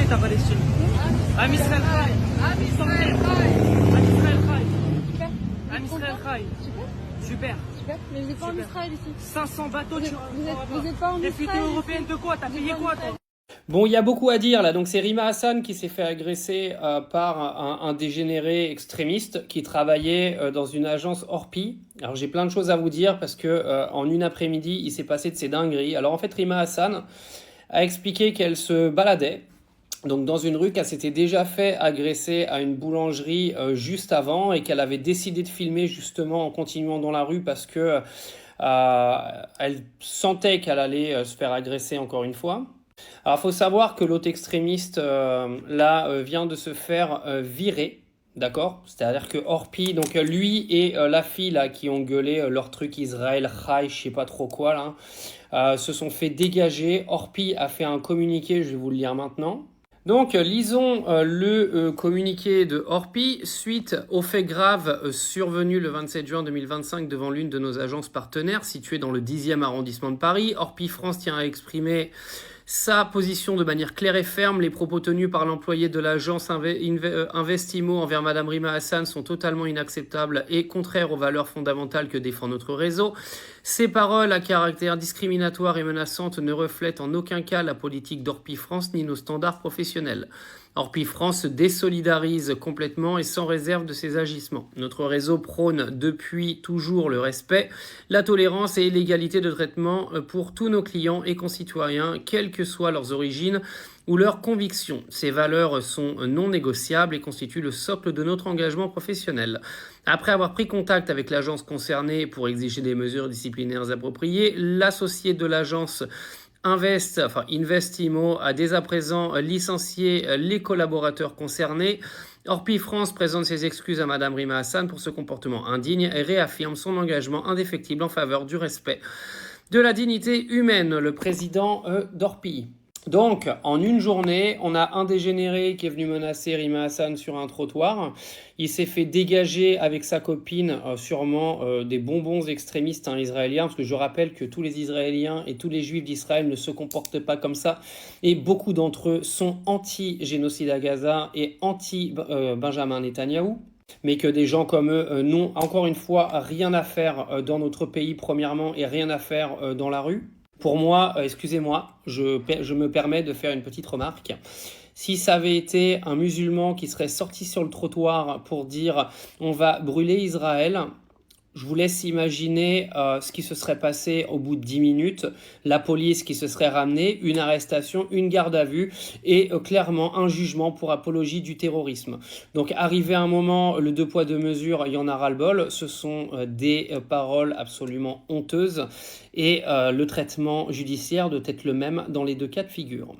ta Palestine. Am Israël Chai. Am Israël Chai. Am Israël Chai. Super. Mais vous n'êtes pas en Israël ici. 500 bateaux. Vous êtes pas en Députée Israël. européenne de quoi? T'as payé quoi, toi? Bon, il y a beaucoup à dire là. Donc c'est Rima Hassan qui s'est fait agresser par un dégénéré extrémiste qui travaillait dans une agence Orpi. Alors j'ai plein de choses à vous dire parce que en une après-midi, il s'est passé de ces dingueries. Alors en fait, Rima Hassan a expliqué qu'elle se baladait donc dans une rue, qu'elle s'était déjà fait agresser à une boulangerie juste avant et qu'elle avait décidé de filmer justement en continuant dans la rue parce que elle sentait qu'elle allait se faire agresser encore une fois. Alors, il faut savoir que l'autre extrémiste, vient de se faire virer, d'accord? C'est-à-dire que Orpi, donc lui et la fille, là, qui ont gueulé leur truc Israël, Chai, je sais pas trop quoi, là, se sont fait dégager. Orpi a fait un communiqué, je vais vous le lire maintenant. Donc, lisons le communiqué de Orpi suite aux faits graves survenus le 27 juin 2025 devant l'une de nos agences partenaires située dans le 10e arrondissement de Paris. Orpi France tient à exprimer sa position de manière claire et ferme. Les propos tenus par l'employé de l'agence Investimo envers Madame Rima Hassan sont totalement inacceptables et contraires aux valeurs fondamentales que défend notre réseau. Ces paroles à caractère discriminatoire et menaçante ne reflètent en aucun cas la politique d'Orpi France ni nos standards professionnels. Orpi France se désolidarise complètement et sans réserve de ses agissements. Notre réseau prône depuis toujours le respect, la tolérance et l'égalité de traitement pour tous nos clients et concitoyens, quelles que soient leurs origines ou leurs convictions. Ces valeurs sont non négociables et constituent le socle de notre engagement professionnel. Après avoir pris contact avec l'agence concernée pour exiger des mesures disciplinaires appropriées, l'associé de l'agence Investimo a dès à présent licencié les collaborateurs concernés. Orpi France présente ses excuses à Madame Rima Hassan pour ce comportement indigne et réaffirme son engagement indéfectible en faveur du respect de la dignité humaine. Le président d'Orpi. Donc, en une journée, on a un dégénéré qui est venu menacer Rima Hassan sur un trottoir. Il s'est fait dégager avec sa copine, sûrement des bonbons extrémistes israéliens, parce que je rappelle que tous les Israéliens et tous les Juifs d'Israël ne se comportent pas comme ça. Et beaucoup d'entre eux sont anti-génocide à Gaza et anti-Benjamin Netanyahou. Mais que des gens comme eux n'ont, encore une fois, rien à faire dans notre pays, premièrement, et rien à faire dans la rue. Pour moi, excusez-moi, je me permets de faire une petite remarque. Si ça avait été un musulman qui serait sorti sur le trottoir pour dire « on va brûler Israël », je vous laisse imaginer ce qui se serait passé au bout de 10 minutes, la police qui se serait ramenée, une arrestation, une garde à vue et clairement un jugement pour apologie du terrorisme. Donc arrivé à un moment, le deux poids deux mesures, il y en a ras-le-bol, ce sont des paroles absolument honteuses et le traitement judiciaire doit être le même dans les deux cas de figure.